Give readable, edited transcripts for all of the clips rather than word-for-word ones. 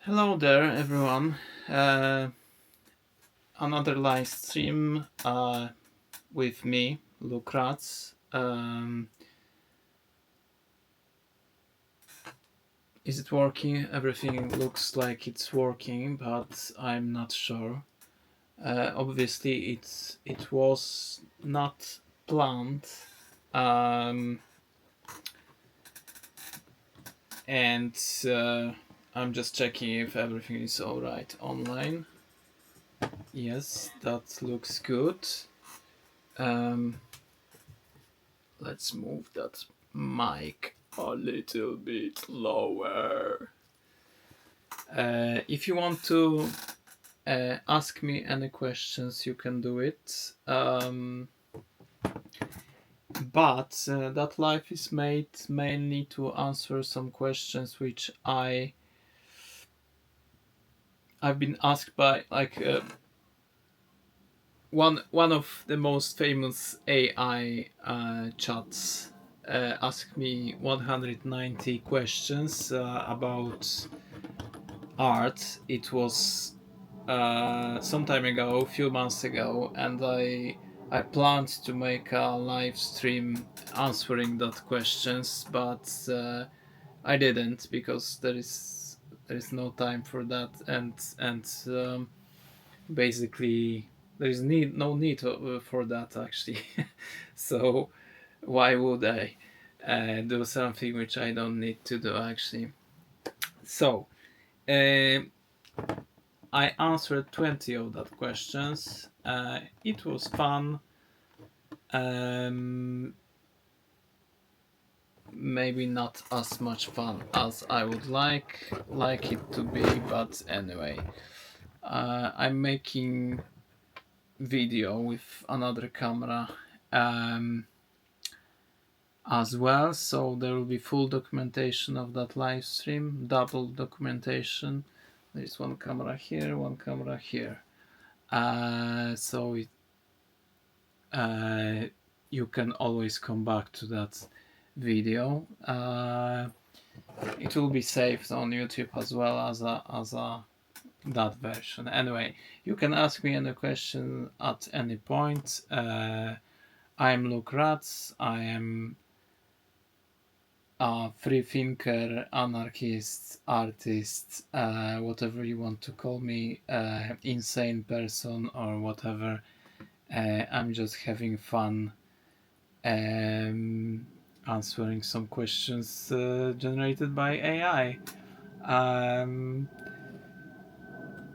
Hello there, everyone. Uh, Another live stream with me, Ratz. Is it working? Everything looks like it's working, but I'm not sure. Obviously, it was not planned, um, and I'm just checking if everything is all right online. Yes, that looks good. Um, let's move that mic a little bit lower. If you want to ask me any questions, you can do it. But that live is made mainly to answer some questions which I've been asked by one of the most famous AI chats asked me 190 questions about art. It was some time ago, a few months ago, and I planned to make a live stream answering that questions, but I didn't because there is no time for that, and basically there is no need for that actually. So why would I do something which I don't need to do actually? So uh, I answered 20 of that questions. It was fun. Maybe not as much fun as I would like it to be, but anyway, I'm making video with another camera as well, so there will be full documentation of that live stream, double documentation. There's one camera here, one camera here. So you can always come back to that video. It will be saved on YouTube as well as that version. Anyway, you can ask me any question at any point. I'm Ratz. I am a free thinker, anarchist, artist, whatever you want to call me, insane person or whatever. I'm just having fun answering some questions generated by AI.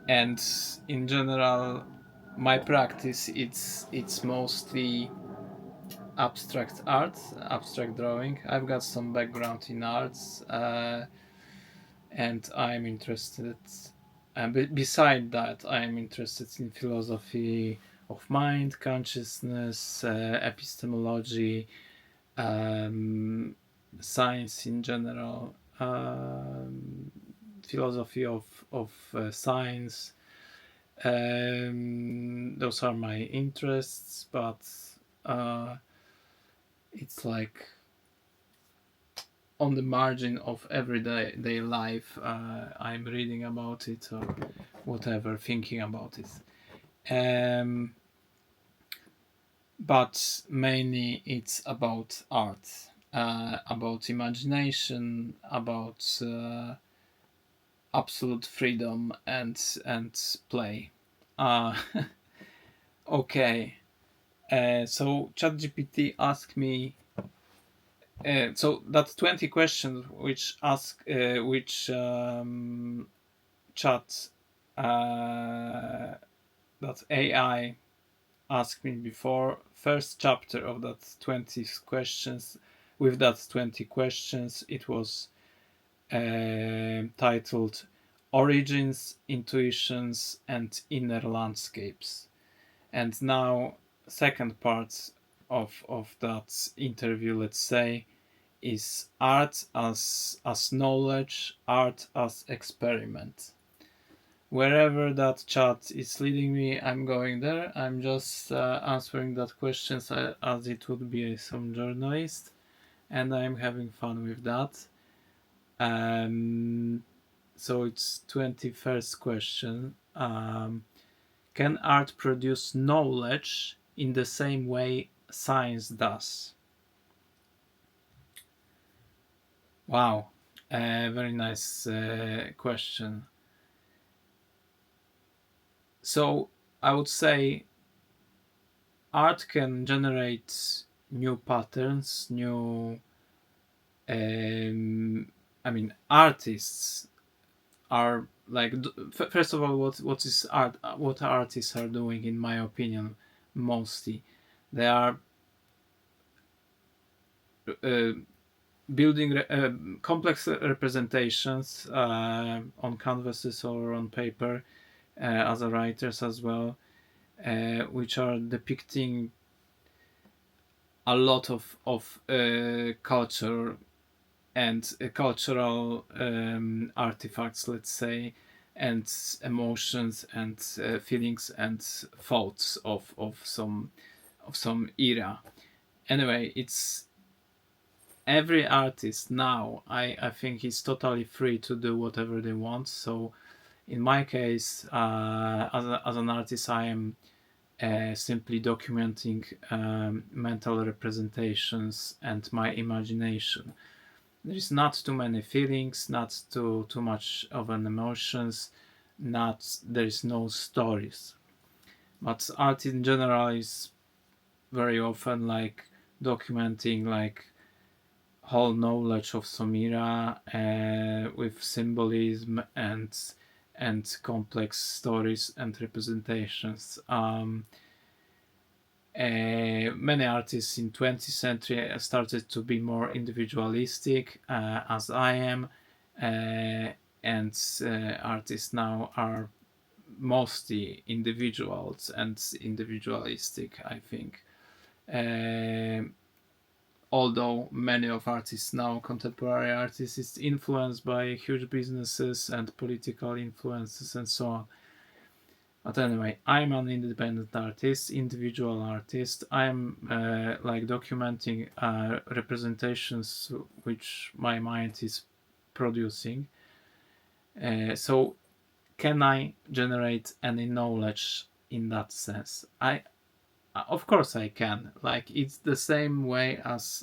And in general, my practice it's mostly abstract art, abstract drawing. I've got some background in arts, and I'm interested. Beside that, I'm interested in philosophy of mind, consciousness, epistemology, science in general, philosophy of science. Those are my interests, but it's like on the margin of everyday life. I'm reading about it or whatever, thinking about it. But mainly it's about art, about imagination, about absolute freedom and play. Okay, so ChatGPT asked me. So that's 20 questions which chat that AI asked me before. First chapter of that 20 questions. With that 20 questions, it was titled Origins, Intuitions, and Inner Landscapes. And now, second part of that interview, let's say, is art as knowledge, art as experiment. Wherever that chat is leading me, I'm going there. I'm just answering that questions as it would be some journalist, and I'm having fun with that. So it's 21st question. Can art produce knowledge in the same way science does? Wow, very nice question. So I would say art can generate new patterns, new. I mean, artists are like. First of all, what is art? What artists are doing, in my opinion, mostly, they are uh, building complex representations on canvases or on paper, as a writers as well, which are depicting a lot of culture and cultural artifacts, let's say, and emotions and feelings and thoughts of some era. Anyway, it's every artist now. I think is totally free to do whatever they want. So in my case, as an artist, I am simply documenting mental representations and my imagination. There is not too many feelings, not too much of an emotions, not there is no stories. But art in general is very often like documenting like whole knowledge of some era with symbolism and complex stories and representations. Many artists in 20th century started to be more individualistic, as I am, and artists now are mostly individuals and individualistic, I think. Um Although many of artists now, contemporary artists, is influenced by huge businesses and political influences and so on. But anyway, I'm an independent artist, individual artist. I'm like documenting representations which my mind is producing. So can I generate any knowledge in that sense? I Of course I can. Like it's the same way as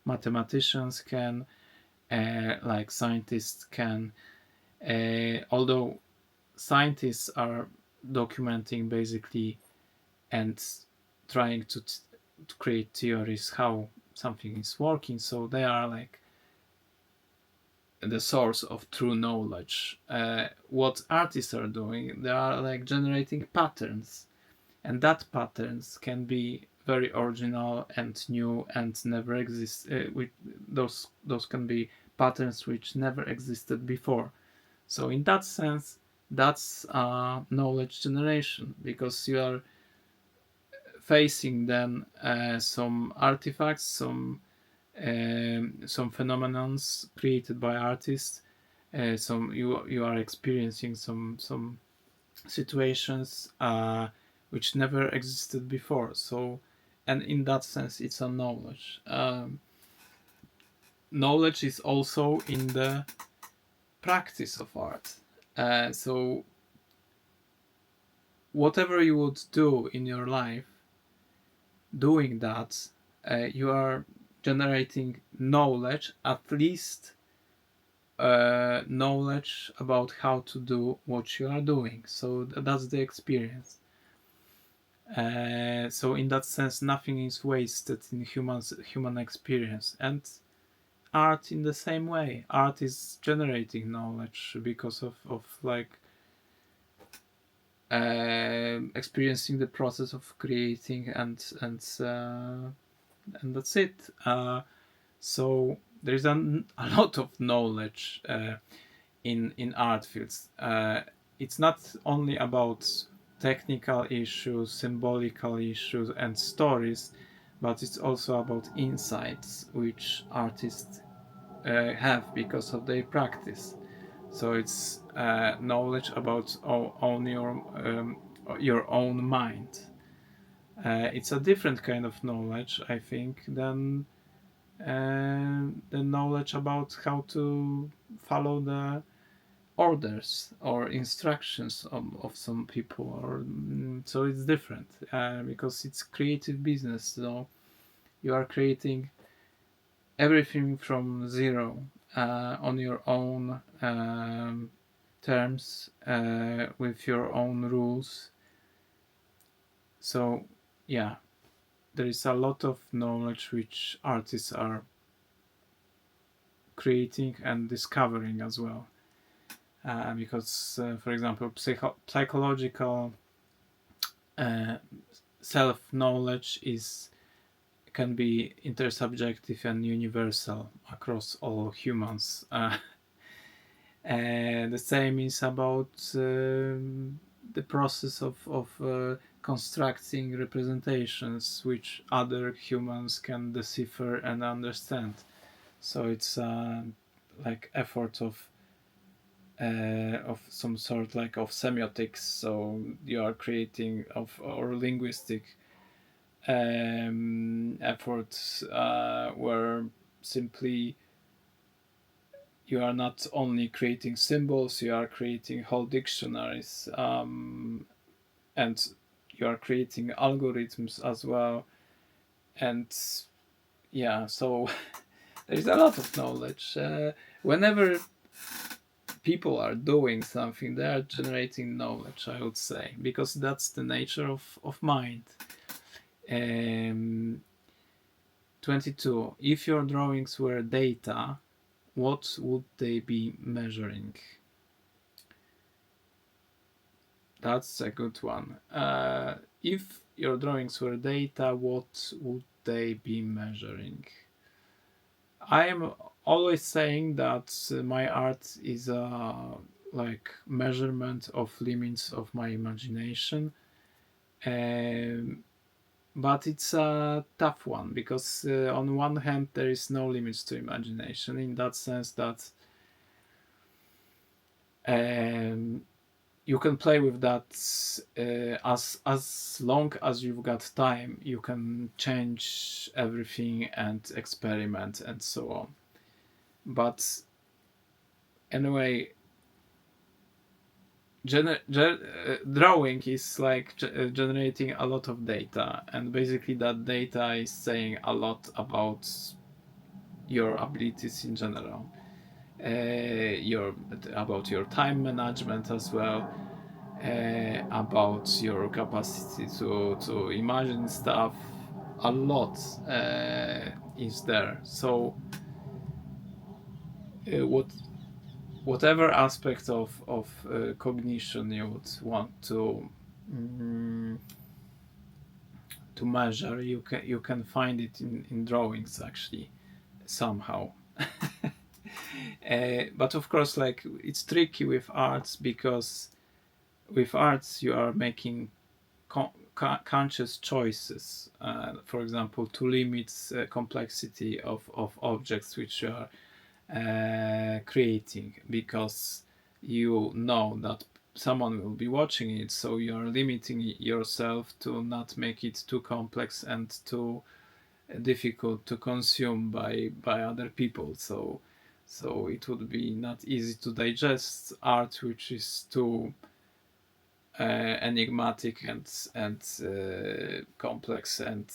mathematicians can, like scientists can. Although scientists are documenting basically and trying to create theories how something is working, so they are like the source of true knowledge. What artists are doing, they are like generating patterns, and that patterns can be very original and new and never exist. With those can be patterns which never existed before. So in that sense, that's knowledge generation, because you are facing then some artifacts, some phenomenons created by artists. Some you are experiencing some situations which never existed before. So, and in that sense, it's a knowledge. Knowledge is also in the practice of art. So, whatever you would do in your life, doing that, you are generating knowledge, at least knowledge about how to do what you are doing. So that's the experience. So in that sense, nothing is wasted in human experience, and art in the same way. Art is generating knowledge because of like experiencing the process of creating, and that's it. So there is a lot of knowledge in art fields. It's not only about technical issues, symbolical issues, and stories, but it's also about insights which artists have because of their practice. So it's knowledge about your own mind. It's a different kind of knowledge, I think, than the knowledge about how to follow orders or instructions of some people, or so it's different because it's creative business. So you are creating everything from zero on your own terms with your own rules. So yeah, there is a lot of knowledge which artists are creating and discovering as well. Because, for example, psychological self-knowledge can be intersubjective and universal across all humans. And the same is about the process of constructing representations which other humans can decipher and understand. So it's like effort of some sort like of semiotics. So you are creating or linguistic efforts where simply you are not only creating symbols, you are creating whole dictionaries, and you are creating algorithms as well. And yeah, so there is a lot of knowledge. Whenever people are doing something, they are generating knowledge, I would say, because that's the nature of mind. 22. If your drawings were data, what would they be measuring? That's a good one. If your drawings were data, what would they be measuring? I am always saying that my art is a like measurement of limits of my imagination, but it's a tough one because on one hand there is no limits to imagination in that sense that you can play with that as long as you've got time. You can change everything and experiment and so on. But anyway, drawing is like generating a lot of data, and basically that data is saying a lot about your abilities in general, about your time management as well, about your capacity to imagine stuff. A lot is there. So whatever aspect of cognition you would want mm, to measure, you can find it in drawings actually somehow. But of course, like, it's tricky with arts because with arts you are making conscious choices, for example, to limit complexity of objects which you are creating, because you know that someone will be watching it, so you are limiting yourself to not make it too complex and too difficult to consume by other people. So it would be not easy to digest art which is too enigmatic and complex, and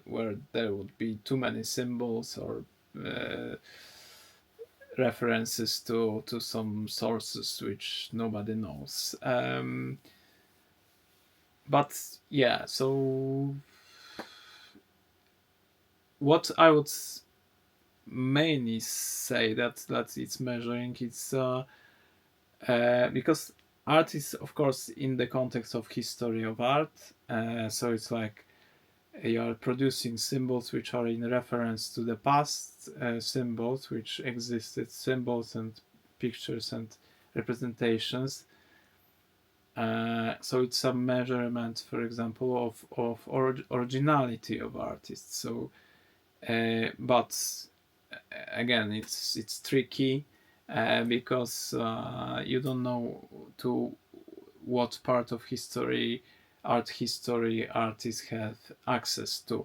where there would be too many symbols or references to some sources which nobody knows. But yeah, so what I would mainly say that it's measuring, it's because art is, of course, in the context of history of art. So it's like you are producing symbols which are in reference to the past, symbols which existed, symbols and pictures and representations. So it's a measurement, for example, of originality of artists. So, but again, it's tricky because you don't know to what part of art history artists have access to.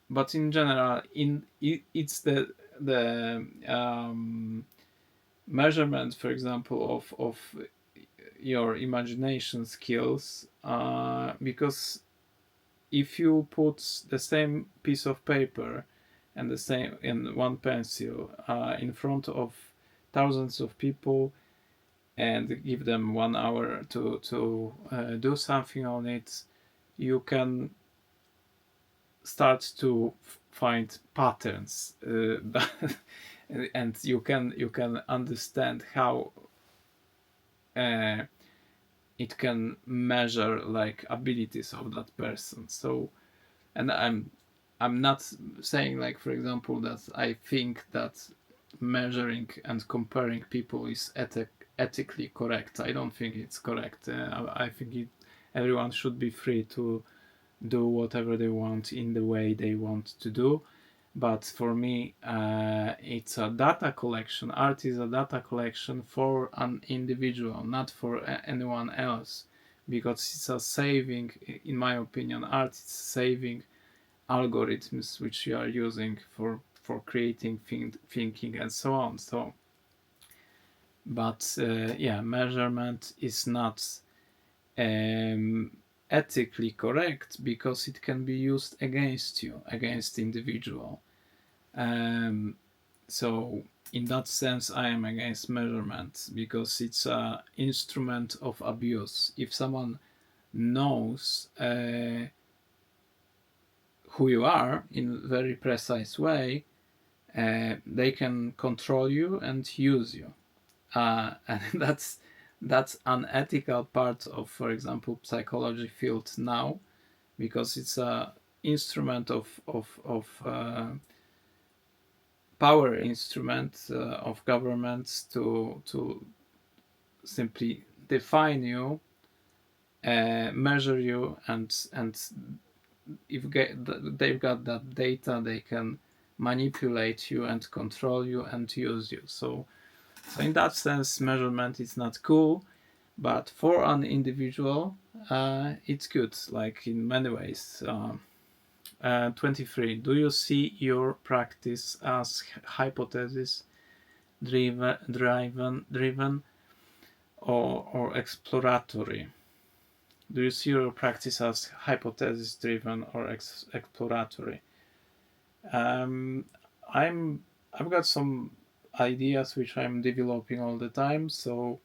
But in general, it's the measurement, for example, of your imagination skills, because if you put the same piece of paper and the same in one pencil in front of thousands of people and give them 1 hour to do something on it, you can start to find patterns, and you can understand how it can measure like abilities of that person. So, and I'm not saying, like, for example, that I think that measuring and comparing people is ethically correct. I don't think it's correct. I think everyone should be free to do whatever they want in the way they want to do. But for me, it's a data collection. Art is a data collection for an individual, not for anyone else, because it's a saving, in my opinion, art is saving algorithms which you are using for creating thinking and so on. So, but yeah, measurement is not ethically correct because it can be used against you, against the individual. So in that sense, I am against measurement because it's an instrument of abuse. If someone knows who you are in a very precise way, they can control you and use you. And that's an ethical part of, for example, psychology field now, because it's a instrument of power instrument of governments to simply define you, measure you, and if they've got that data, they can manipulate you and control you and use you. So in that sense, measurement is not cool, but for an individual, it's good, like in many ways. 23. Do you see your practice as hypothesis driven or exploratory? Do you see your practice as hypothesis driven or exploratory? I've got some ideas which I'm developing all the time. So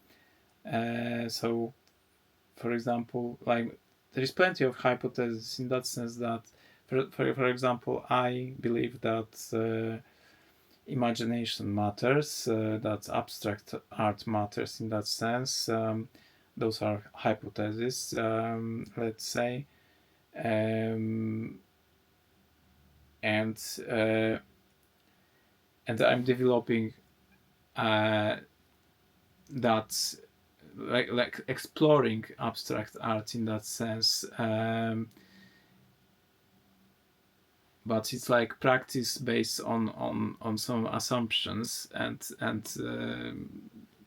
for example, like, there is plenty of hypotheses in that sense that, for example, I believe that imagination matters, that abstract art matters in that sense. Those are hypotheses, let's say. And I'm developing that, like exploring abstract art in that sense, but it's like practice based on some assumptions and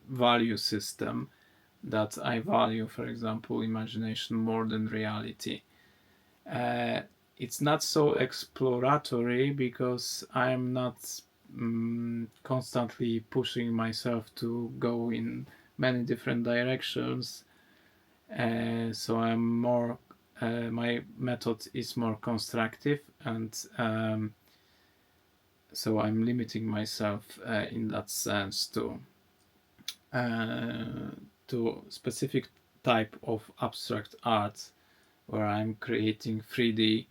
value system that I value, for example, imagination more than reality. It's not so exploratory because I'm not constantly pushing myself to go in many different directions. So I'm more, my method is more constructive, and so I'm limiting myself in that sense to specific type of abstract art where I'm creating 3D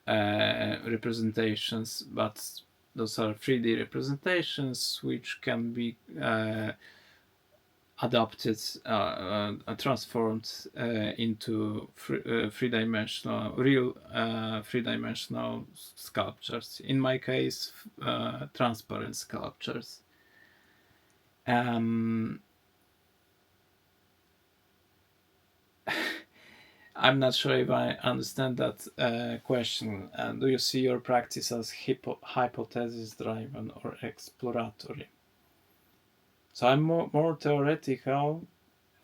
representations, but those are 3D representations which can be adapted, transformed into three-dimensional, real three-dimensional sculptures. In my case, transparent sculptures. I'm not sure if I understand that question. Do you see your practice as hypothesis-driven or exploratory? So I'm more theoretical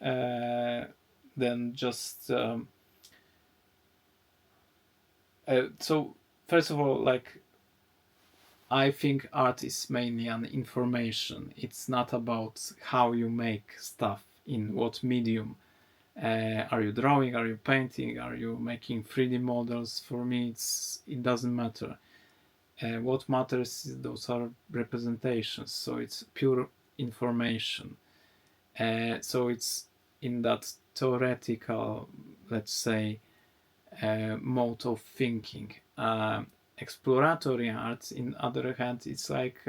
than just. So first of all, like, I think art is mainly an information. It's not about how you make stuff, in what medium. Are you drawing? Are you painting? Are you making 3D models? For me, it doesn't matter. What matters is those are representations. So it's pure information. So it's in that theoretical, let's say, mode of thinking. Exploratory art, in other hand, it's like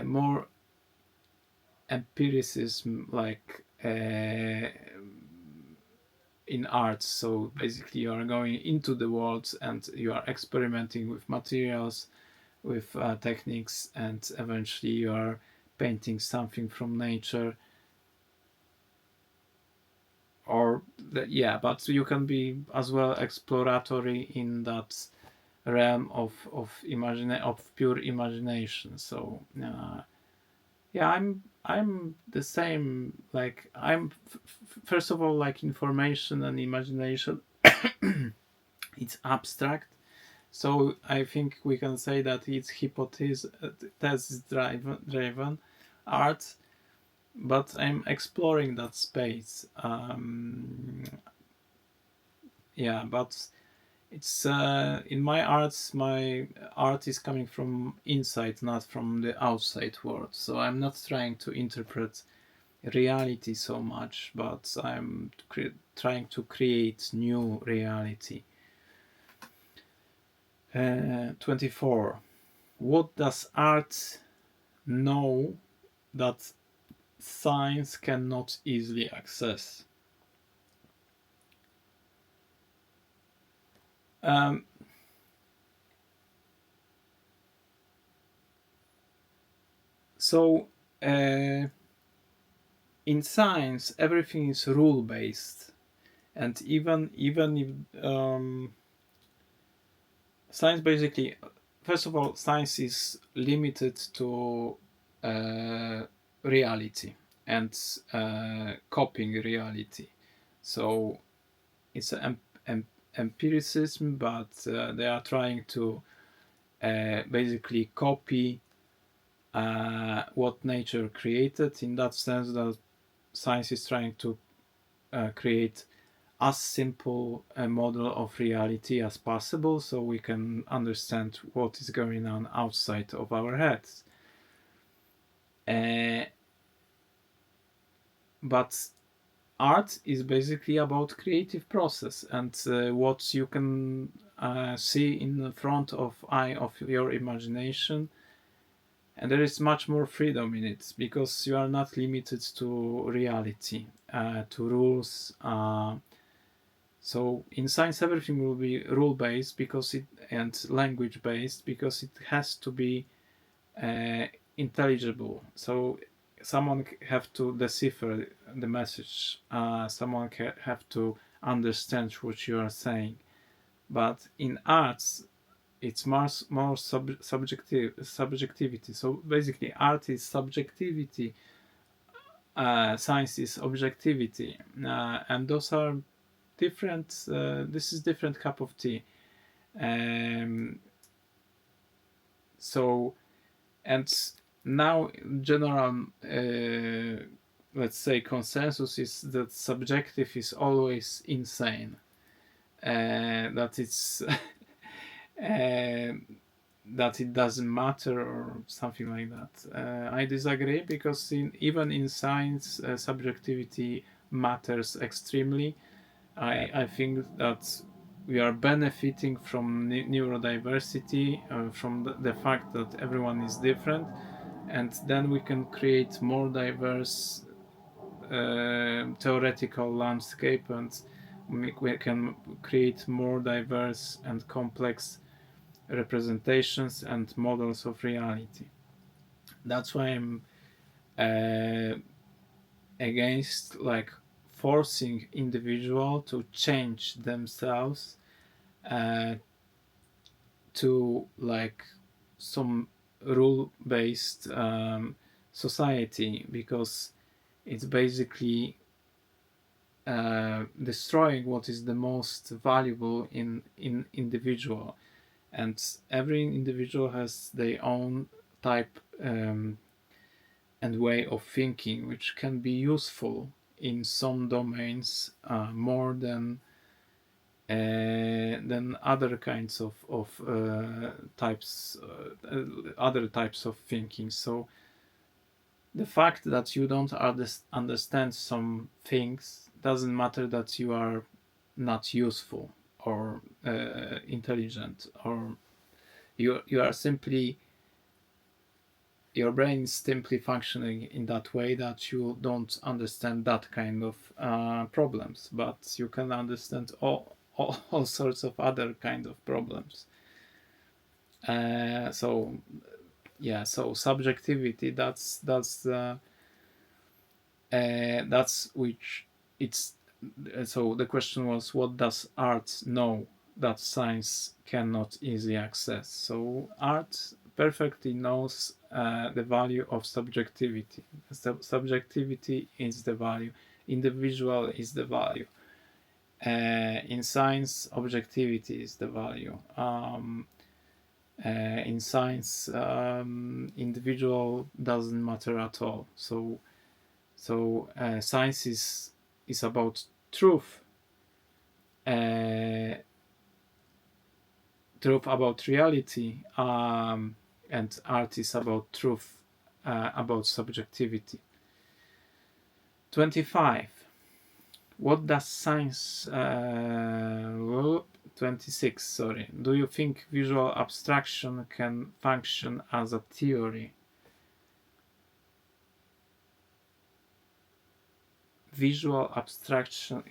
more empiricism, like in art. So basically, you are going into the world and you are experimenting with materials, with techniques, and eventually you are painting something from nature. Or yeah, but you can be as well exploratory in that realm of pure imagination. So yeah, I'm the same. Like I'm first of all, like information and imagination. It's abstract, so I think we can say that it's hypothesis driven art. But I'm exploring that space. Yeah, but it's in my art is coming from inside, not from the outside world. So I'm not trying to interpret reality so much, but I'm trying to create new reality. 24. What does art know that science cannot easily access? Um, so in science, everything is rule based, and even if science basically, first of all, science is limited to reality and copying reality. So it's empiricism, but they are trying to basically copy what nature created, in that sense that science is trying to create as simple a model of reality as possible, so we can understand what is going on outside of our heads. But art is basically about creative process and what you can see in the front of eye of your imagination, and there is much more freedom in it because you are not limited to reality, to rules. So in science, everything will be rule based because it and language based because it has to be intelligible. So someone have to decipher the message. Someone have to understand what you are saying. But in arts, it's more subjectivity. So basically, art is subjectivity. Science is objectivity, and those are different. This is different cup of tea. So, and now general, let's say, consensus is that subjective is always insane. That it's that it doesn't matter or something like that. I disagree because even in science, subjectivity matters extremely. I think that we are benefiting from neurodiversity, from the fact that everyone is different, and then we can create more diverse theoretical landscape, and we can create more diverse and complex representations and models of reality. That's why I'm against like forcing individual to change themselves to like some rule-based society, because it's basically destroying what is the most valuable in individual. and every individual has their own type and way of thinking, which can be useful in some domains more than other kinds of types, other types of thinking. So the fact that you don't understand some things doesn't matter that you are not useful or intelligent, or you are simply, your brain is simply functioning in that way that you don't understand that kind of problems, but you can understand all sorts of other kind of problems. So yeah, so subjectivity, that's which it's so the question was, what does art know that science cannot easily access? So art perfectly knows the value of subjectivity. Subjectivity is the value, individual is the value. In science, objectivity is the value. In science, individual doesn't matter at all. So science is about truth, truth about reality, and art is about truth, about subjectivity. 25. What does science? 26. Sorry. Do you think visual abstraction can function as a theory? Visual abstraction.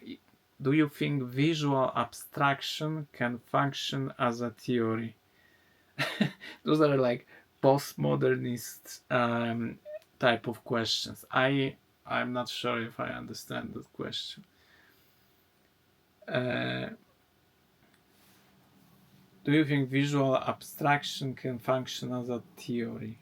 Do you think visual abstraction can function as a theory? Those are like postmodernist type of questions. I'm not sure if I understand that question. Do you think visual abstraction can function as a theory?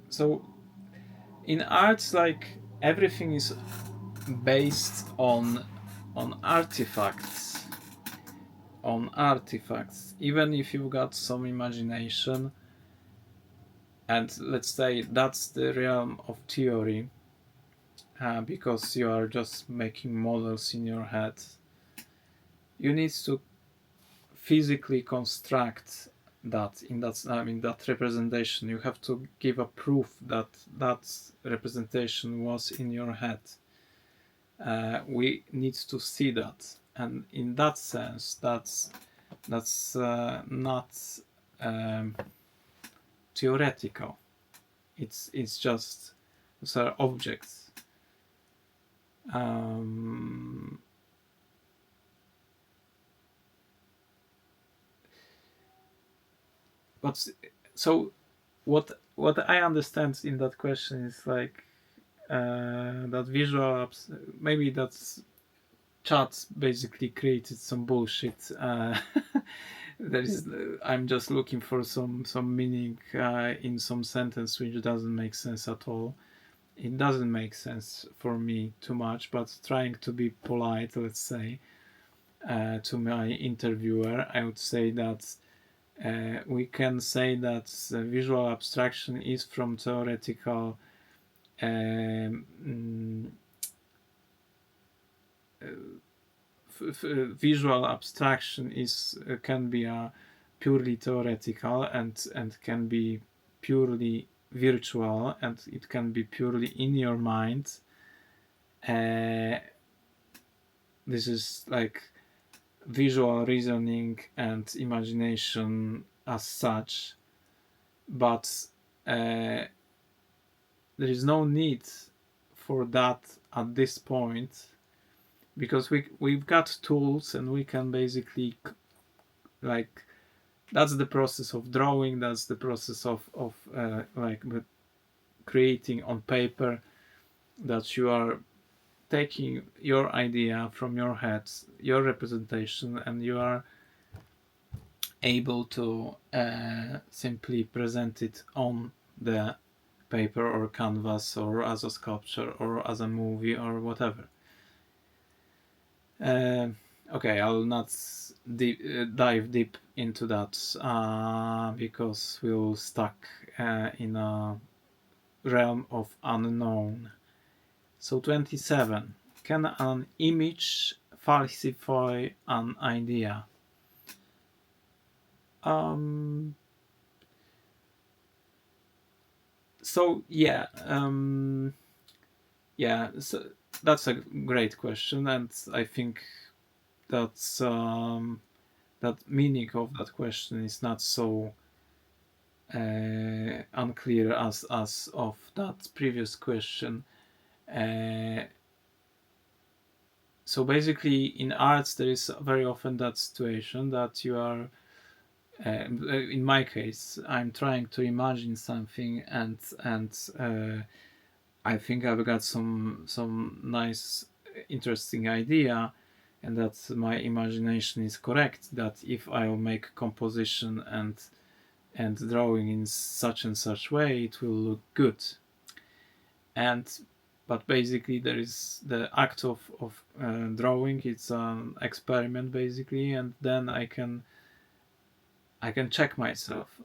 So in arts, like, everything is based on artifacts. Even if you've got some imagination, and let's say that's the realm of theory, because you are just making models in your head, you need to physically construct that that representation. You have to give a proof that that representation was in your head. We need to see that, and in that sense, that's not theoretical. It's just those are objects. But so what I understand in that question is like that visual maybe that's chat basically created some bullshit. There is I'm just looking for some meaning in some sentence which doesn't make sense at all. It doesn't make sense for me too much, but trying to be polite, let's say, to my interviewer, I would say that we can say that visual abstraction is from theoretical visual abstraction is can be purely theoretical and can be purely virtual, and it can be purely in your mind. This is like visual reasoning and imagination as such, but there is no need for that at this point, because we've got tools and we can basically, like, that's the process of drawing, that's the process of like creating on paper, that you are taking your idea from your head, your representation, and you are able to simply present it on the paper or canvas or as a sculpture or as a movie or whatever. Okay, I'll not dive deep into that because we'll stuck in a realm of unknown. So 27. Can an image falsify an idea? So yeah, so that's a great question, and I think that's that meaning of that question is not so unclear as of that previous question. So basically, in arts, there is very often that situation that you are. In my case, I'm trying to imagine something, and I think I've got some nice, interesting idea, and that my imagination is correct. That if I'll make composition and drawing in such and such way, it will look good. But basically, there is the act of drawing. It's an experiment basically, and then I can check myself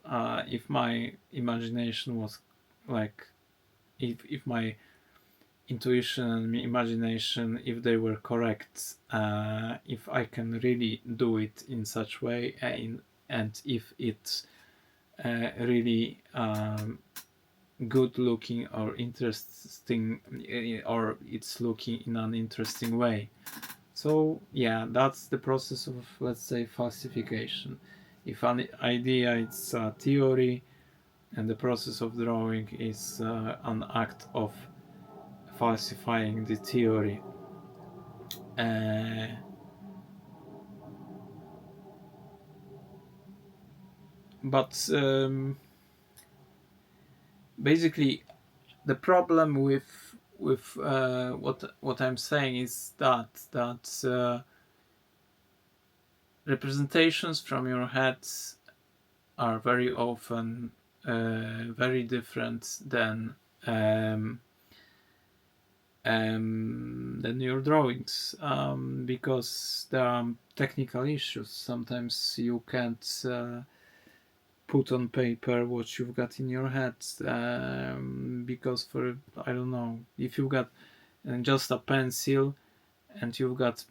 if my imagination was like if my intuition and imagination, if they were correct, if I can really do it in such way, and if it's really good looking or interesting, or it's looking in an interesting way. So yeah, that's the process of, let's say, falsification. If an idea is a theory, and the process of drawing is an act of falsifying the theory. But basically, the problem with what I'm saying is that representations from your head are very often very different than your drawings, because there are technical issues. Sometimes you can't put on paper what you've got in your head, because for, I don't know, if you've got just a pencil and you've got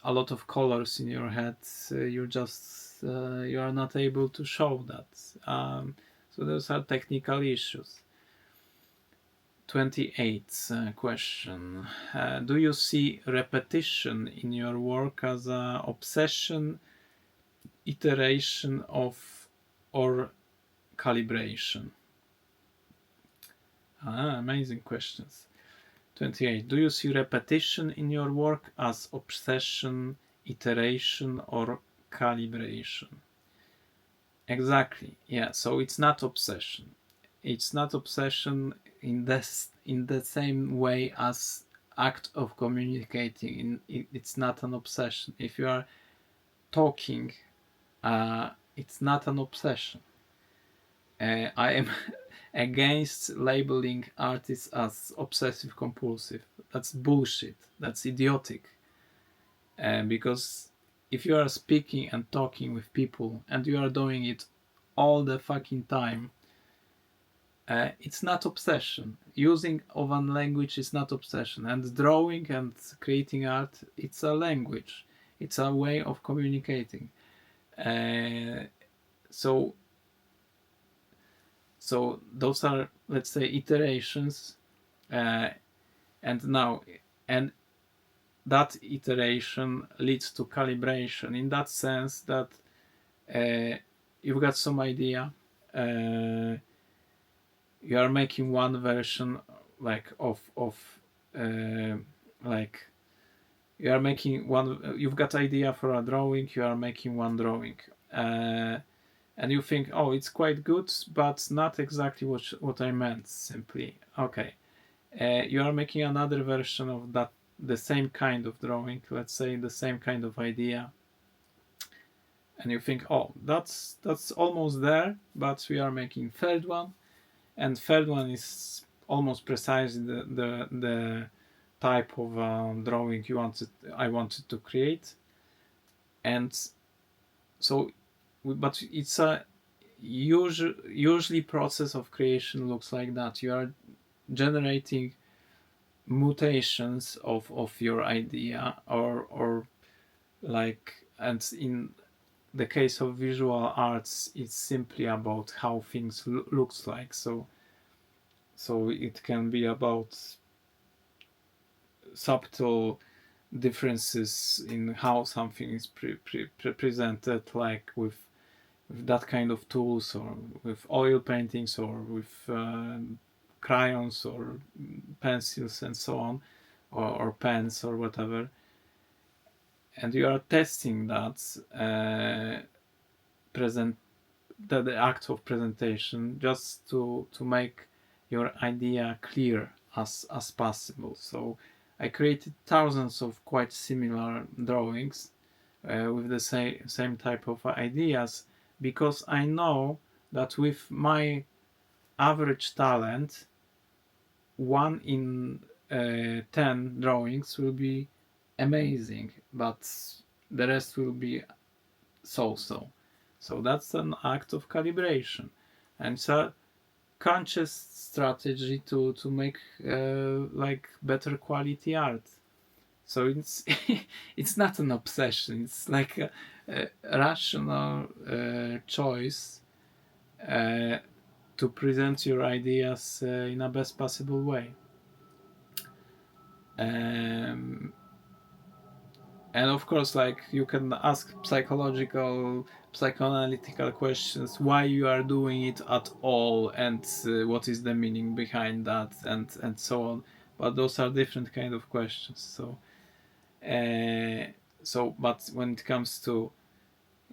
a lot of colors in your head, you are not able to show that. So those are technical issues. 28th question. Do you see repetition in your work as an obsession, iteration of, or calibration? Amazing questions. 28. Do you see repetition in your work as obsession, iteration, or calibration? Exactly. Yeah. So it's not obsession. It's not obsession in the same way as act of communicating. It's not an obsession. If you are talking, it's not an obsession. I am against labeling artists as obsessive compulsive. That's bullshit. That's idiotic. Because if you are speaking and talking with people and you are doing it all the fucking time, it's not obsession. Using of a language is not obsession. And drawing and creating art, it's a language. It's a way of communicating. So those are, let's say, iterations, and that iteration leads to calibration, in that sense that you've got some idea, you are making one version you are making one, you've got idea for a drawing, you are making one drawing, and you think, oh, it's quite good, but not exactly what I meant, simply. Okay. You are making another version of that, the same kind of drawing, let's say, the same kind of idea. and you think, oh, that's almost there, but we are making third one, and third one is almost precisely the type of drawing I wanted to create. And so, but it's a usually process of creation looks like that. You are generating mutations of your idea, or like, and in the case of visual arts, it's simply about how things looks like. So it can be about subtle differences in how something is presented, like with that kind of tools, or with oil paintings, or with crayons, or pencils, and so on, or pens, or whatever. And you are testing that the act of presentation, just to make your idea clear as possible. So I created thousands of quite similar drawings with the same type of ideas, because I know that with my average talent, 1 in 10 drawings will be amazing, but the rest will be so. So that's an act of calibration, and it's a conscious strategy to make like better quality art. So it's it's not an obsession. It's like a rational choice to present your ideas in a best possible way. And of course, like, you can ask psychoanalytical questions, why you are doing it at all, and what is the meaning behind that, and so on. But those are different kind of questions. But when it comes to,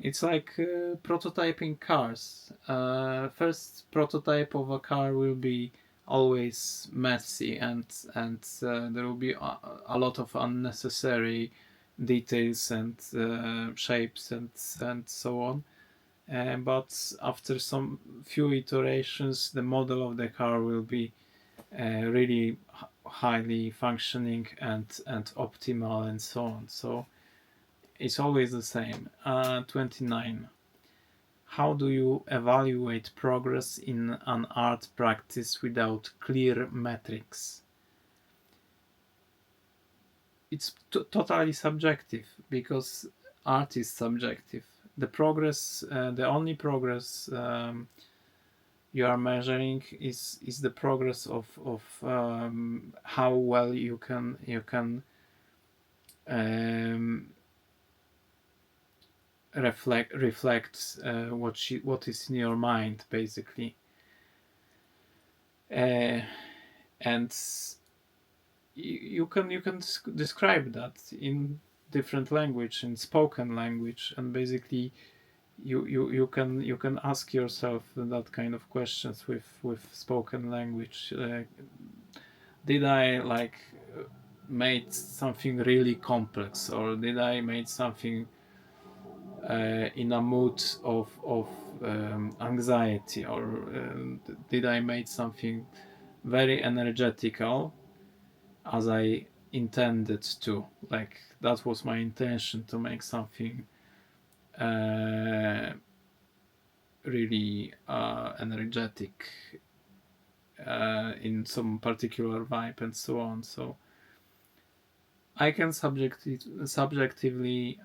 it's like prototyping cars. First prototype of a car will be always messy, and there will be a lot of unnecessary details and shapes and so on. But after some few iterations, the model of the car will be really highly functioning and optimal, and so on. So it's always the same. 29. How do you evaluate progress in an art practice without clear metrics? It's totally subjective, because art is subjective. The only progress you are measuring is the progress of how well you can reflect what is in your mind, basically. And you can describe that in different language, in spoken language, and basically you can ask yourself that kind of questions with spoken language. Did I made something really complex, or did I made something in a mood of anxiety, or did I made something very energetical, as I intended to? Like, that was my intention, to make something really energetic in some particular vibe, and so on. So I can subjectively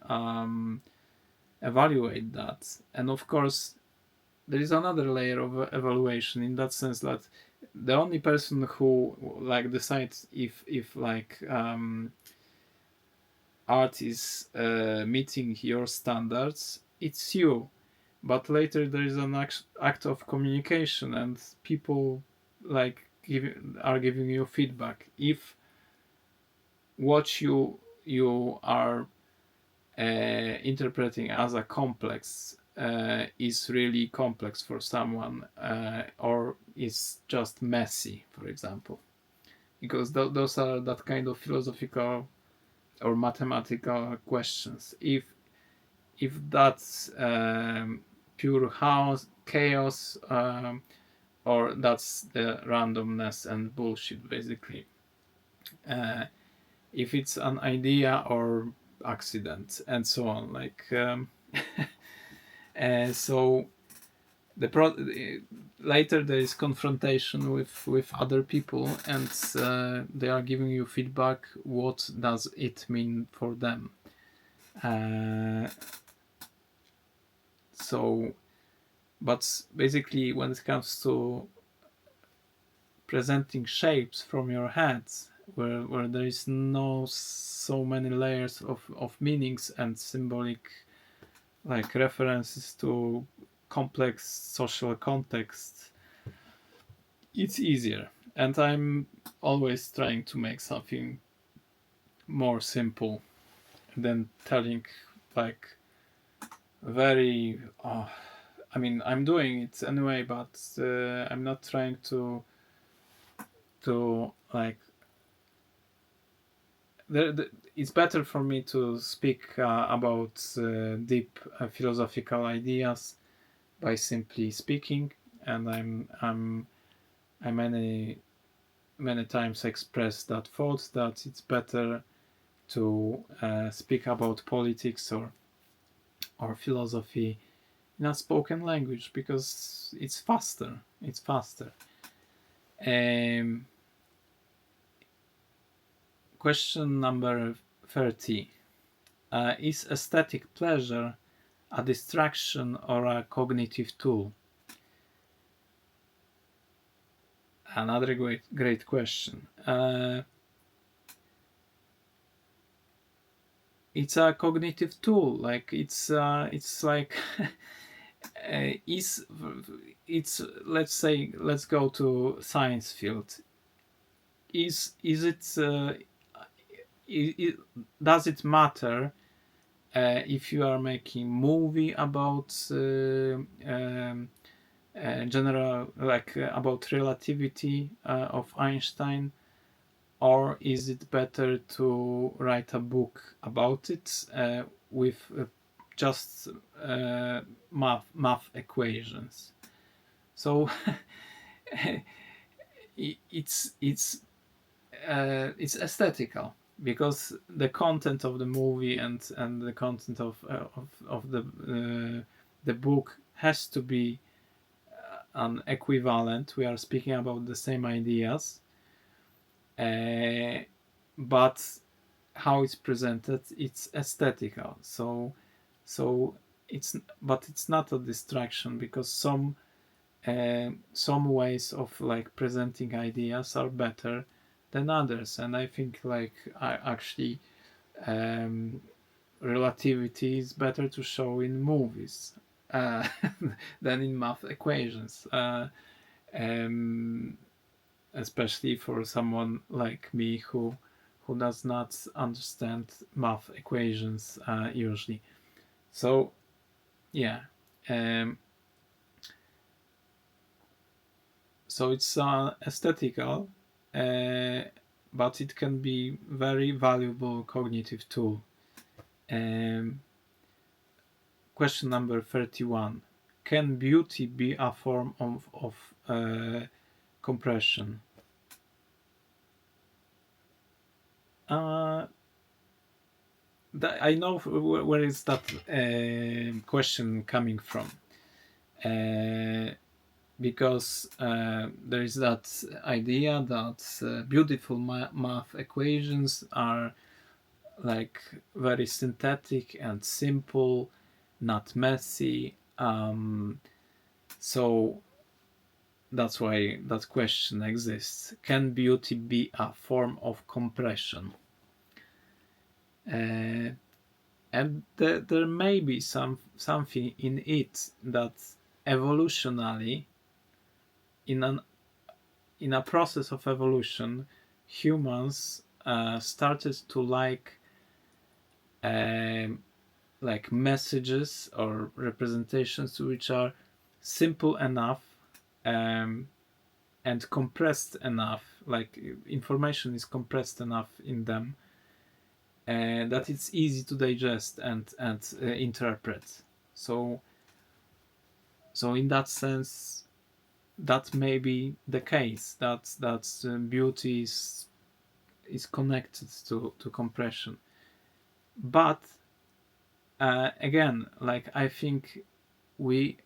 evaluate that. And of course, there is another layer of evaluation, in that sense that the only person who decides if art is meeting your standards, it's you. But later there is an act of communication, and people are giving you feedback. If what you are interpreting as a complex is really complex for someone, or is just messy, for example, because those are that kind of philosophical or mathematical questions. If if that's pure chaos, or that's the randomness and bullshit, basically. If it's an idea or accident, and so on. So later there is confrontation with other people, and they are giving you feedback. What does it mean for them? But basically, when it comes to presenting shapes from your head, where there is no so many layers of meanings and symbolic references to complex social context, it's easier. And I'm always trying to make something more simple than telling very I'm doing it anyway, but I'm not trying to it's better for me to speak about deep philosophical ideas by simply speaking, and I many times expressed that thought that it's better to speak about politics or philosophy in a spoken language, because it's faster. Question number 30. Is aesthetic pleasure a distraction or a cognitive tool? Another great question. It's a cognitive tool. It's like let's go to science field. Is it does it matter if you are making movie about general about relativity of Einstein, or is it better to write a book about it with just math equations? So it's aesthetical, because the content of the movie and the content of the book has to be an equivalent. We are speaking about the same ideas, but how it's presented, it's aesthetical. So it's not a distraction, because some ways of presenting ideas are better than others, and I think actually relativity is better to show in movies than in math equations, especially for someone like me who does not understand math equations usually. So yeah, so it's aesthetical, but it can be very valuable cognitive tool. Question number 31. Can beauty be a form of compression? I know where is that question coming from, because there is that idea that beautiful math equations are very synthetic and simple, not messy. So that's why that question exists. Can beauty be a form of compression? And there may be something in it, that evolutionally, in a process of evolution, humans started to like messages or representations which are simple enough and compressed enough, information is compressed enough in them, that it's easy to digest and interpret. So in that sense, that may be the case, that beauty is connected to compression. But again, like, I think we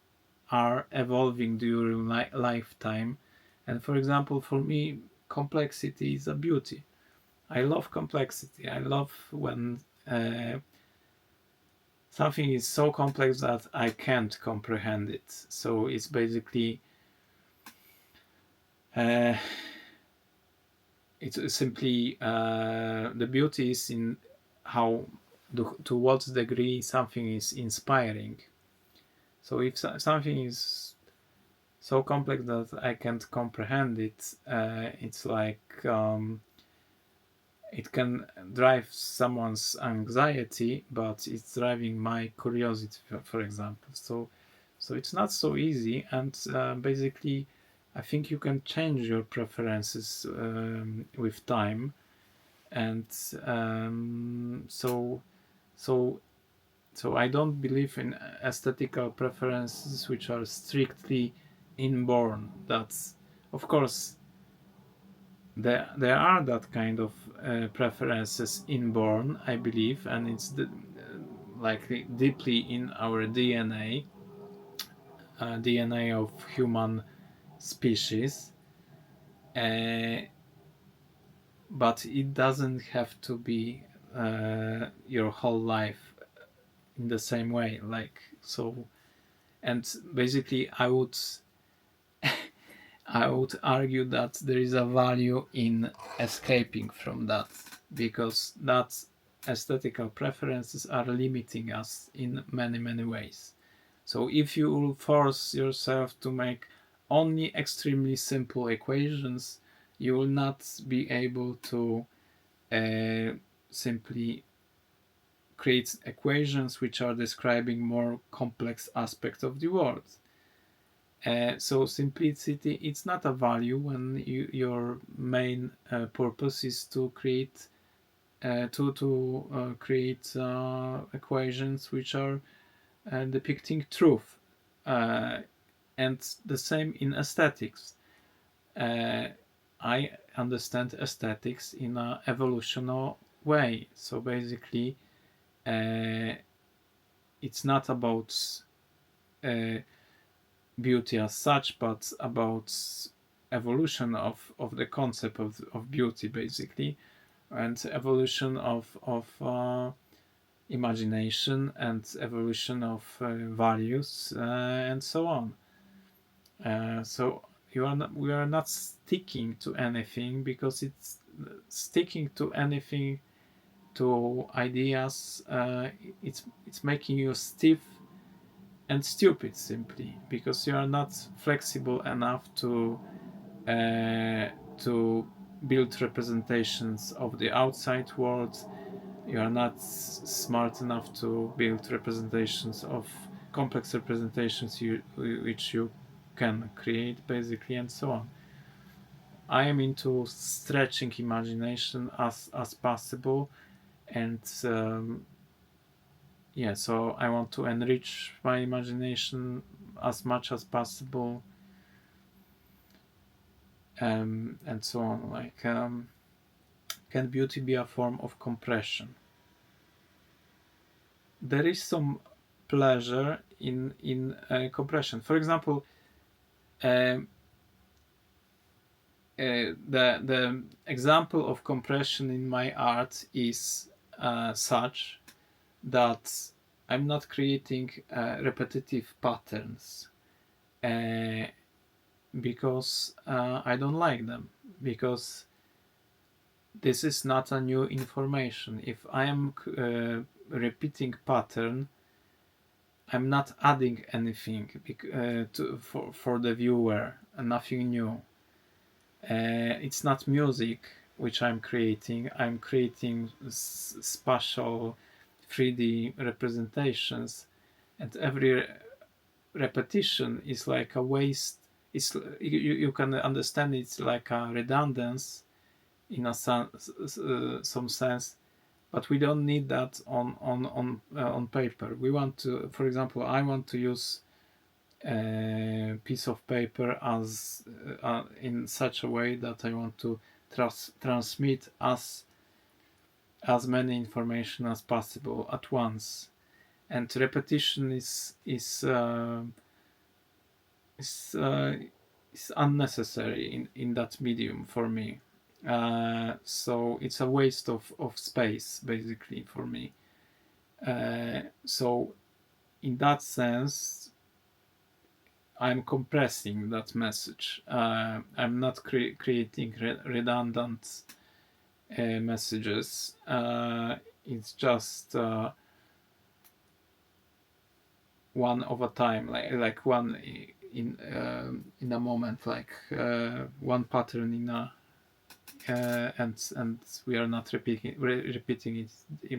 are evolving during lifetime, and for example, for me, complexity is a beauty. I love complexity. I love when something is so complex that I can't comprehend it. So it's basically it's simply the beauty is in how, to what degree something is inspiring. So if something is so complex that I can't comprehend it, it's like it can drive someone's anxiety, but it's driving my curiosity, for example. So it's not so easy, and basically, I think you can change your preferences with time, and so I don't believe in aesthetical preferences which are strictly inborn. That's, of course, there are that kind of preferences inborn, I believe, and it's like deeply in our DNA of human species. But it doesn't have to be your whole life in the same way, like, so. And basically, I would argue that there is a value in escaping from that, because that aesthetical preferences are limiting us in many ways. So if you force yourself to make only extremely simple equations, you will not be able to simply create equations which are describing more complex aspects of the world. So simplicity, it's not a value when your main purpose is to create equations which are depicting truth. And the same in aesthetics. I understand aesthetics in an evolutionary way. So basically, it's not about beauty as such, but about evolution of the concept of beauty, basically, and evolution of imagination, and evolution of values, and so on. So we are not sticking to anything, because it's sticking to anything, to ideas, it's making you stiff and stupid, simply because you are not flexible enough to build representations of the outside world. You are not smart enough to build representations of complex representations which you can create, basically, and so on. I am into stretching imagination as possible, and so I want to enrich my imagination as much as possible, and so on. Like, can beauty be a form of compression? There is some pleasure in compression. For example, the example of compression in my art is such that I'm not creating repetitive patterns because I don't like them, because this is not a new information. If I am repeating pattern, I'm not adding anything for the viewer, nothing new. It's not music which I'm creating. I'm creating spatial 3D representations, and every repetition is like a waste. You can understand it's like a redundance in some sense, but we don't need that on paper. We want to, for example, I want to use a piece of paper as in such a way that I want to transmit as many information as possible at once, and repetition is unnecessary in that medium for me. So it's a waste of space basically for me. So in that sense, I'm compressing that message. I'm not creating redundant messages. It's just one of a time, like one in a moment, like one pattern in a and we are not repeating it.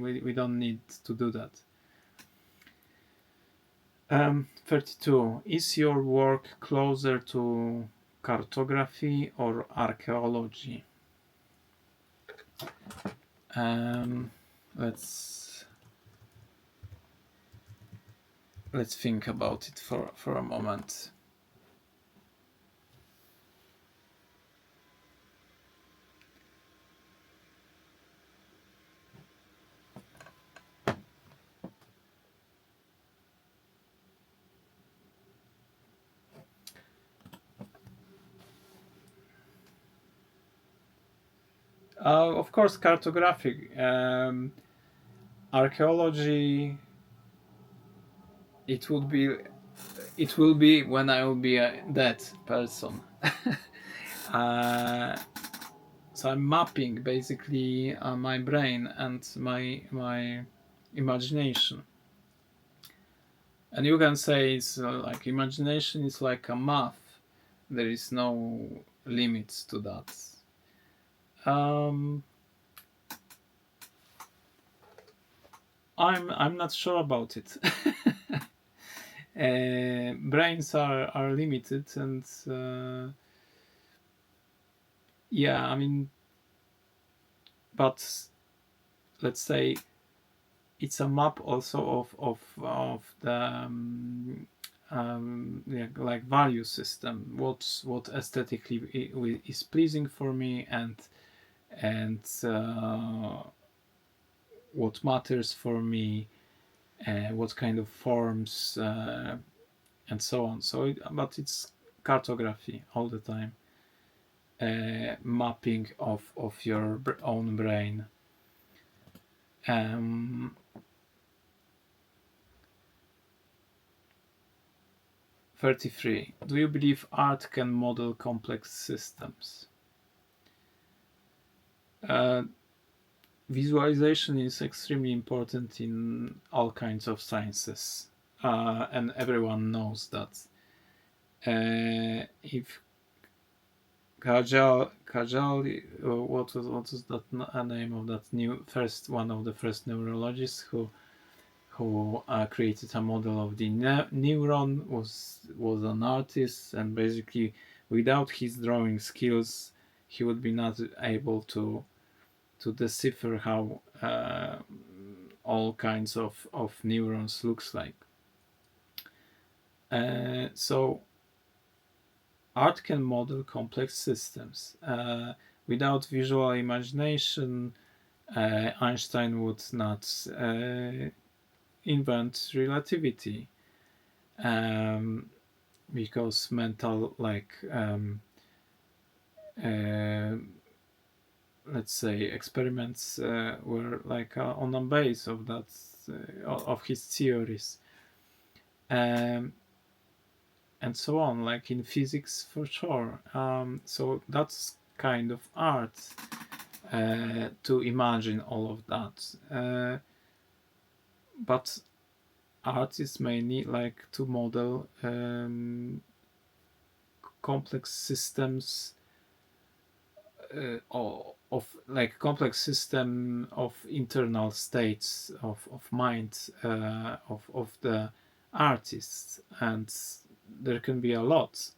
We don't need to do that. 32. Is your work closer to cartography or archaeology? Let's think about it for a moment. Of course, cartographic. Archaeology. It will be when I will be a dead person. So I'm mapping basically my brain and my imagination. And you can say it's like imagination is like a math. There is no limits to that. I'm not sure about it. Brains are limited, and yeah, I mean, but let's say it's a map also of the yeah, like value system. What aesthetically is pleasing for me, and what matters for me, what kind of forms, and so on. So, but it's cartography all the time, mapping of your own brain. 33. Do you believe art can model complex systems? Visualization is extremely important in all kinds of sciences, and everyone knows that. If Kajal, what was that name of that one of the first neurologists who created a model of the neuron was an artist, and basically without his drawing skills he would be not able to decipher how all kinds of neurons looks like. So art can model complex systems. Without visual imagination, Einstein would not invent relativity, because mental, like let's say, experiments were like on the base of that of his theories, and so on, like in physics for sure. So that's kind of art, to imagine all of that. But art is mainly like to model complex systems of like complex system of internal states of mind of the artists, and there can be a lot.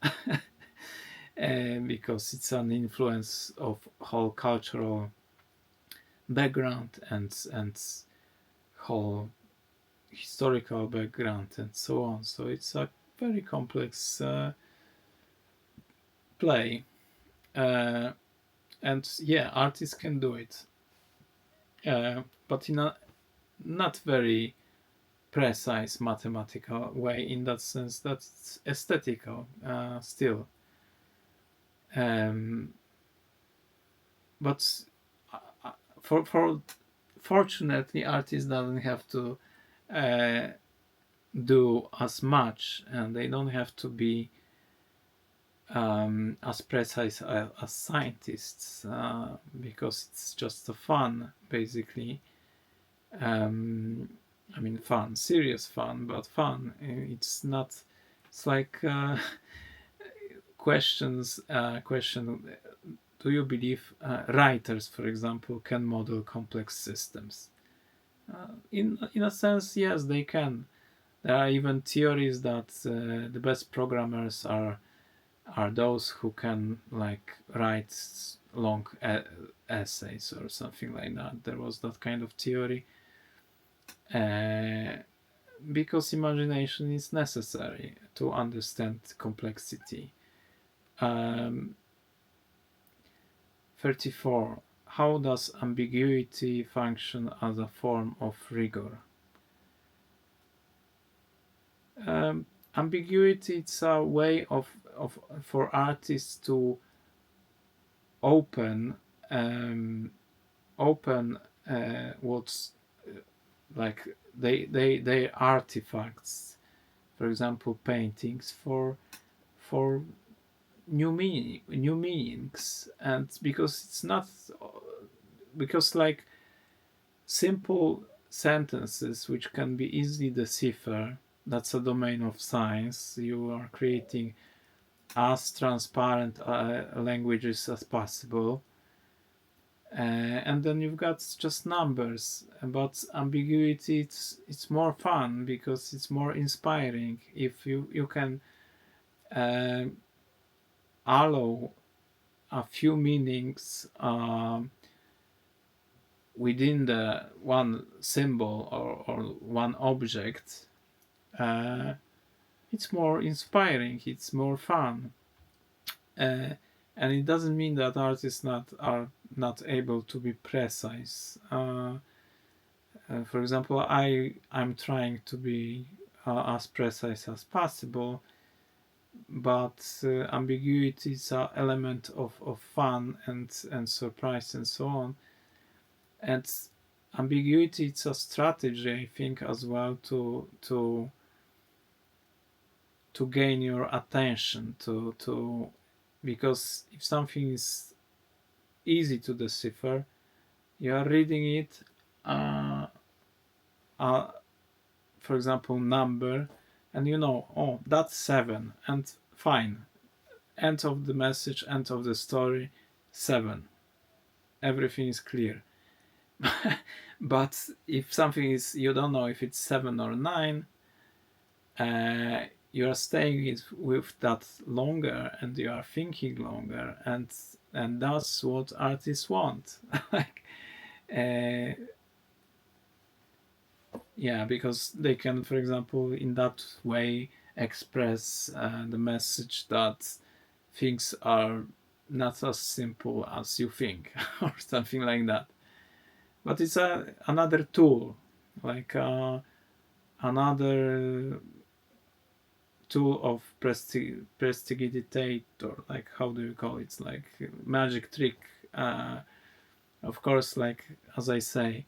Because it's an influence of whole cultural background and whole historical background and so on. So it's a very complex play, and yeah, artists can do it, but in a not very precise mathematical way, in that sense that it's aesthetical still. But for fortunately, artists doesn't have to uh, do as much, and they don't have to be as precise as scientists, because it's just a fun, basically. I mean, fun, serious fun, but fun. It's not. It's like question. Do you believe writers, for example, can model complex systems? In a sense, yes, they can. There are even theories that the best programmers are those who can like write long essays or something like that. There was that kind of theory, because imagination is necessary to understand complexity. 34. How does ambiguity function as a form of rigor? Ambiguity, it's a way of for artists to open what's like they artifacts, for example paintings, for new meanings, and because it's not, because like simple sentences which can be easily deciphered, that's a domain of science. You are creating as transparent languages as possible, and then you've got just numbers. But ambiguity, it's more fun because it's more inspiring if you can allow a few meanings within the one symbol or one object. It's more inspiring, it's more fun, and it doesn't mean that artists are not able to be precise. For example, I'm trying to be as precise as possible, but ambiguity is an element of fun and surprise and so on. And ambiguity, it's a strategy, I think, as well to gain your attention, to because if something is easy to decipher, you are reading it, for example number, and you know, oh, that's 7, and fine, end of the message, end of the story, 7, everything is clear. But if something is, you don't know if it's 7 or 9, you are staying with that longer, and you are thinking longer, and that's what artists want. Like yeah, because they can, for example, in that way express the message that things are not as simple as you think, or something like that. But it's another tool, like another tool of prestidigitator, like how do you call it? It's like magic trick. Of course, like as I say,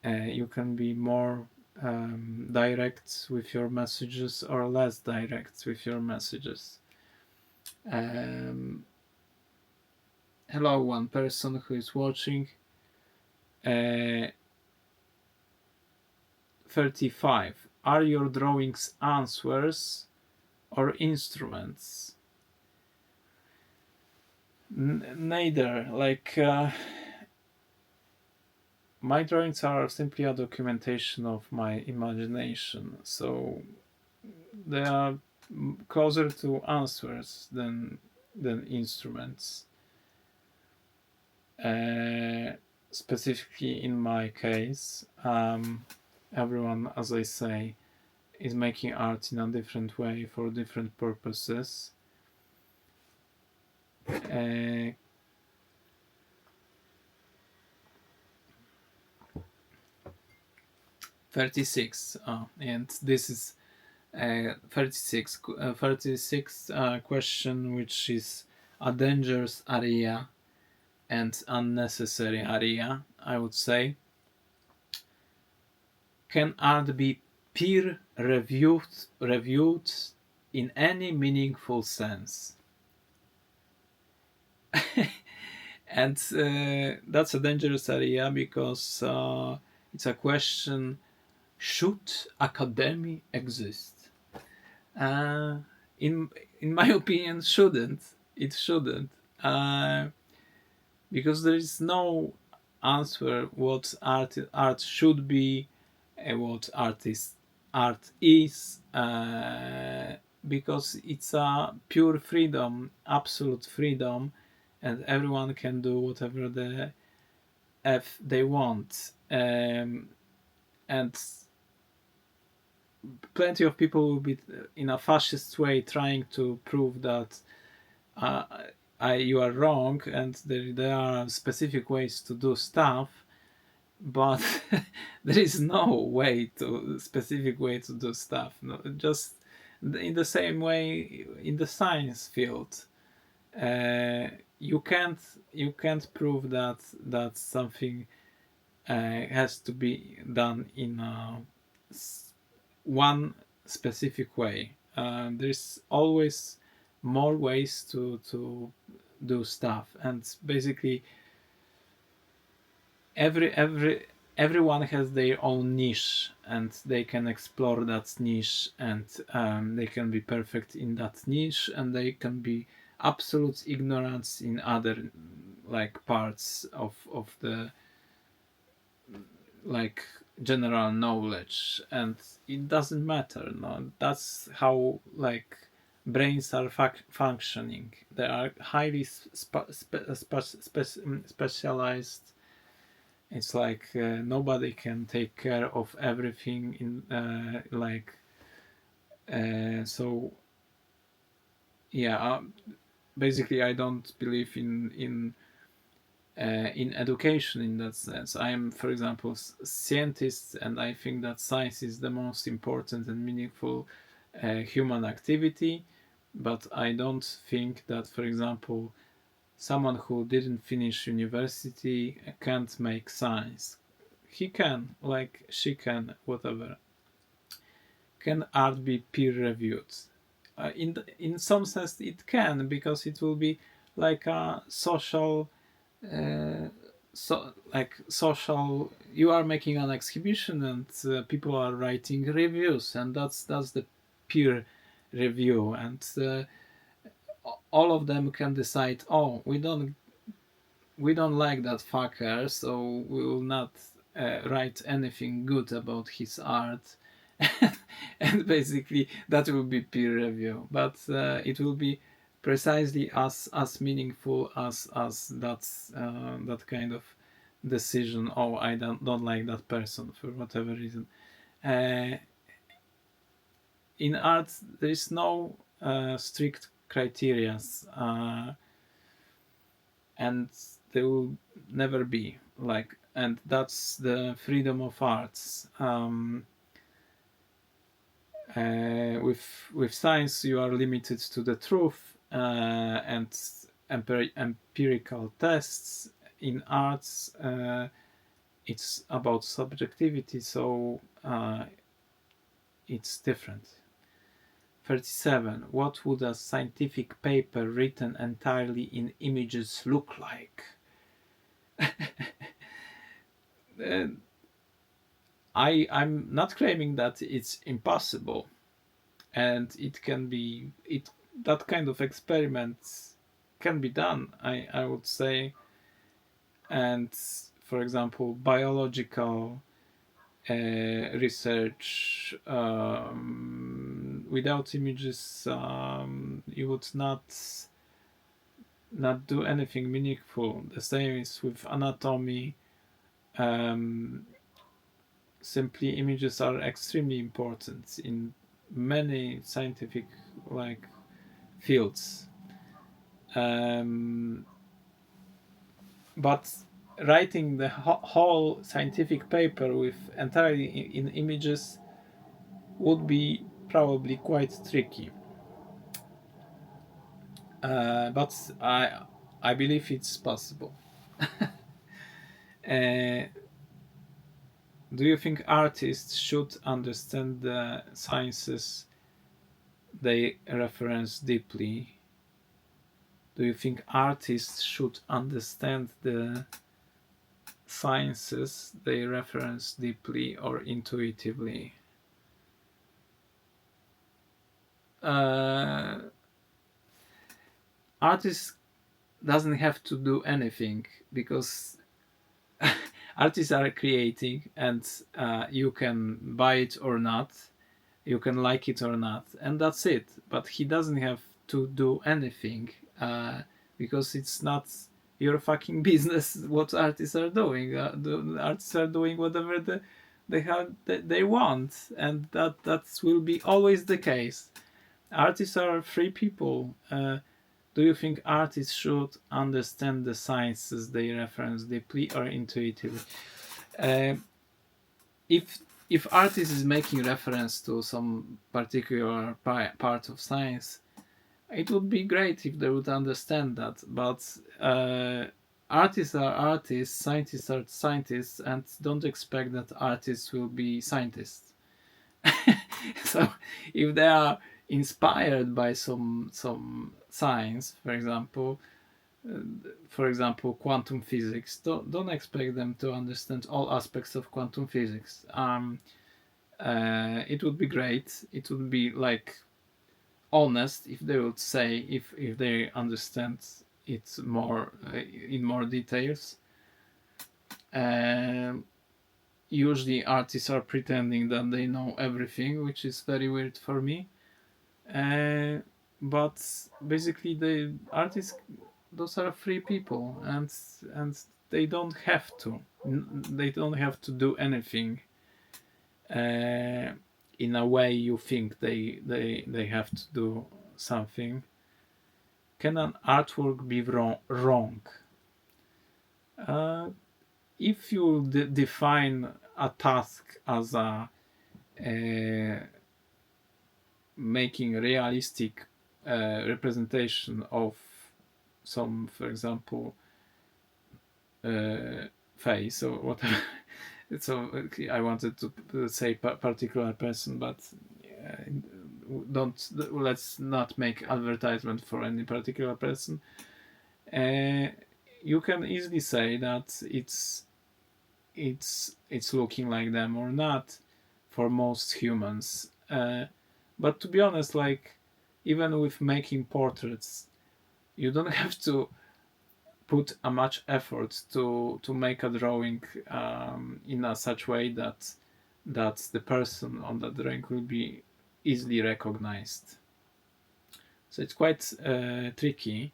you can be more direct with your messages or less direct with your messages. Hello, one person who is watching. 35. Are your drawings answers or instruments? Neither. Like my drawings are simply a documentation of my imagination, so they are closer to answers than instruments. specifically in my case, everyone, as I say, is making art in a different way for different purposes. 36, and this is 36 question, which is a dangerous area and unnecessary area, I would say. Can art be peer reviewed in any meaningful sense? And that's a dangerous area because it's a question: should academy exist? In my opinion, shouldn't. It shouldn't, because there is no answer what art should be, what art is, because it's a pure freedom, absolute freedom, and everyone can do whatever the f they want. And plenty of people will be in a fascist way trying to prove that you are wrong, and there are specific ways to do stuff, but there is no specific way to do stuff. No, just in the same way in the science field, you can't prove that something has to be done in one specific way. There's always more ways to do stuff, and basically everyone has their own niche, and they can explore that niche, and they can be perfect in that niche, and they can be absolute ignorance in other like parts of the like general knowledge, and it doesn't matter. No, that's how like brains are functioning. They are highly specialized. It's like nobody can take care of everything in so yeah. Basically, I don't believe in education in that sense. I am, for example, scientist, and I think that science is the most important and meaningful human activity. But I don't think that, for example, someone who didn't finish university can't make science. He can, like she can, whatever. Can art be peer reviewed? In some sense, it can, because it will be like a social social. You are making an exhibition, and people are writing reviews, and that's the peer review, and all of them can decide, oh, we don't like that fucker, so we will not write anything good about his art. And basically that will be peer review, but it will be precisely as meaningful as that kind of decision. Oh, I don't like that person for whatever reason. In art, there is no strict criteria, and there will never be, like, and that's the freedom of arts. With science, you are limited to the truth and empirical tests. In arts, it's about subjectivity, so it's different. 37. What would a scientific paper written entirely in images look like? I'm not claiming that it's impossible, and it can be, that kind of experiments can be done, I would say. And for example, biological research without images, you would not do anything meaningful. The same is with anatomy, Simply, images are extremely important in many scientific like fields. But writing the whole scientific paper with entirely in images would be probably quite tricky. But I believe it's possible. uh, do you think artists should understand the sciences they reference deeply? Do you think artists should understand the sciences they reference deeply or intuitively? Uh, artists doesn't have to do anything because artists are creating, and you can buy it or not, you can like it or not, and that's it. But he doesn't have to do anything because it's not your fucking business what artists are doing. The artists are doing whatever they want, and that will be always the case. Artists are free people. Do you think artists should understand the sciences they reference deeply or intuitively? Uh, if if artist is making reference to some particular part of science, it would be great if they would understand that. But artists are artists, scientists are scientists, and don't expect that artists will be scientists. So if they are inspired by some science, for example, quantum physics, don't expect them to understand all aspects of quantum physics. It would be great. It would be like honest if they would say if they understand it more in more details. Usually artists are pretending that they know everything, which is very weird for me. But basically, the artists, those are free people, and they don't have to. They don't have to do anything in a way you think they have to do something. Can an artwork be wrong? If you define a task as making realistic representation of some, for example, face or whatever. So I wanted to say particular person, but let's not make advertisement for any particular person. You can easily say that it's looking like them or not for most humans. But to be honest, like even with making portraits, you don't have to put a much effort to make a drawing in a such way that the person on the drawing will be easily recognized. So it's quite tricky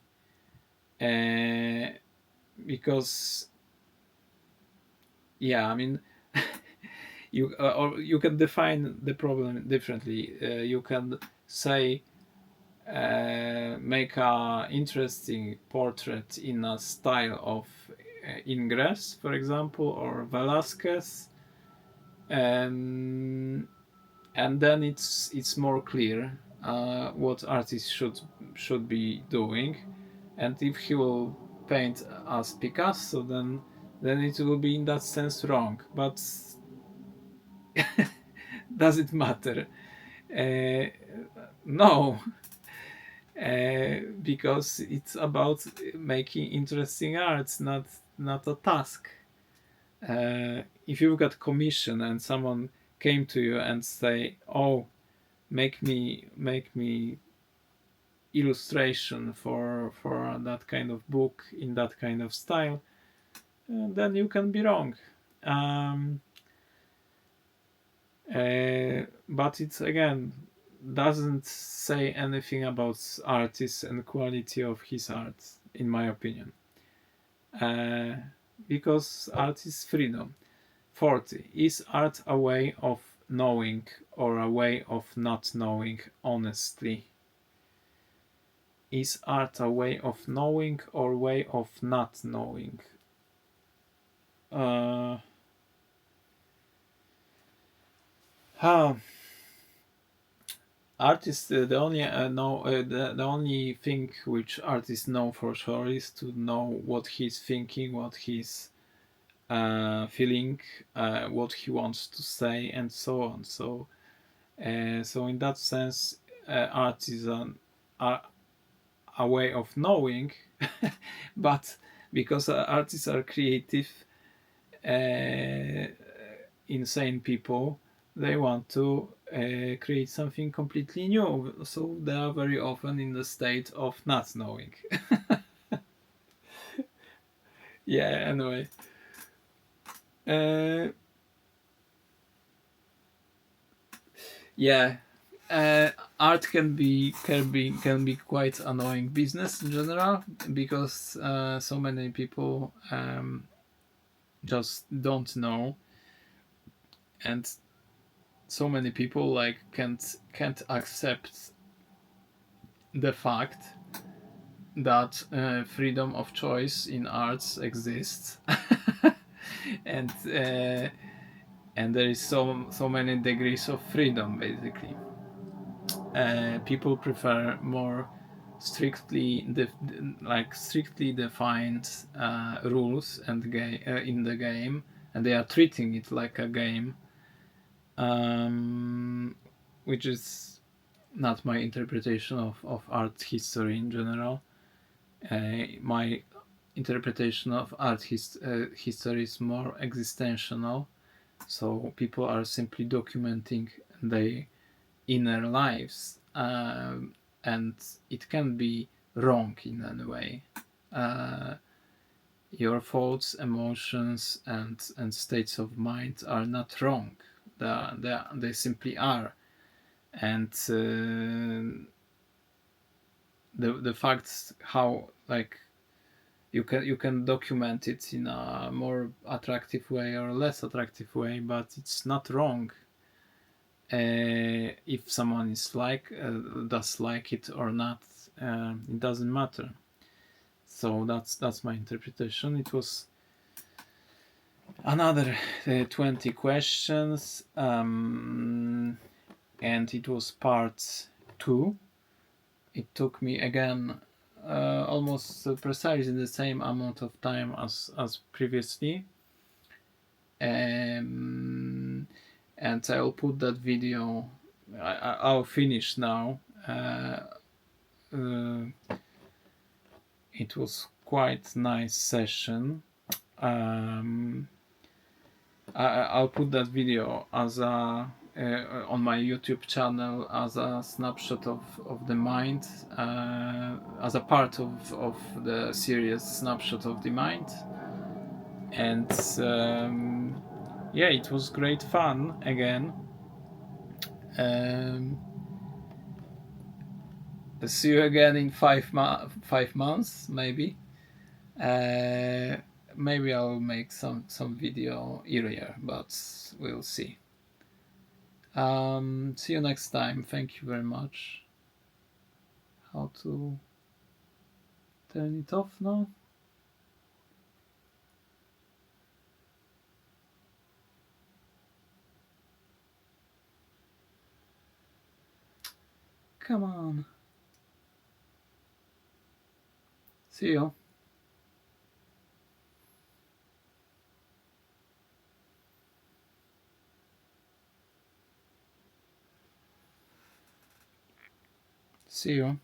because I mean you can define the problem differently. You can say make a interesting portrait in a style of Ingres, for example, or Velasquez, and then it's more clear what artist should be doing, and if he will paint as Picasso, then it will be in that sense wrong. But does it matter? No. Because it's about making interesting arts, not a task. If you've got commission and someone came to you and say, "Oh, make me illustration for that kind of book in that kind of style," then you can be wrong. But it's again doesn't say anything about artist and quality of his art, in my opinion. because art is freedom. 40. Is art a way of knowing or a way of not knowing honestly? Is art a way of knowing or way of not knowing? Uh, huh. Artists, the only the only thing which artists know for sure is to know what he's thinking, what he's feeling, what he wants to say, and so on. So in that sense, art is a way of knowing, but because artists are creative, uh, insane people, they want to create something completely new. So they are very often in the state of not knowing. Yeah. Anyway. Uh, yeah. Uh, Art can be quite annoying business in general because so many people just don't know, and so many people like can't accept the fact that freedom of choice in arts exists. and uh, and there is so many degrees of freedom basically. People prefer more strictly defined rules and in the game, and they are treating it like a game, um, which is not my interpretation of art history in general. My interpretation of art history is more existential, so people are simply documenting their inner lives, and it can be wrong in any way. Uh, your thoughts, emotions, and states of mind are not wrong. They simply are, and the facts how like you can document it in a more attractive way or less attractive way, but it's not wrong if someone is does like it or not. It doesn't matter. So that's my interpretation. It was another 20 questions, and it was part 2. It took me again almost precisely the same amount of time as previously, and I'll put that video. I'll finish now. Uh, it was quite nice session. I'll put that video as a on my YouTube channel as a snapshot of the mind, as a part of the series Snapshot of the Mind. And yeah, it was great fun again. Um, See you again in 5 months, maybe. Uh, Maybe I'll make some video earlier, but we'll see. See you next time. Thank you very much. How to turn it off now? Come on. See you. See you.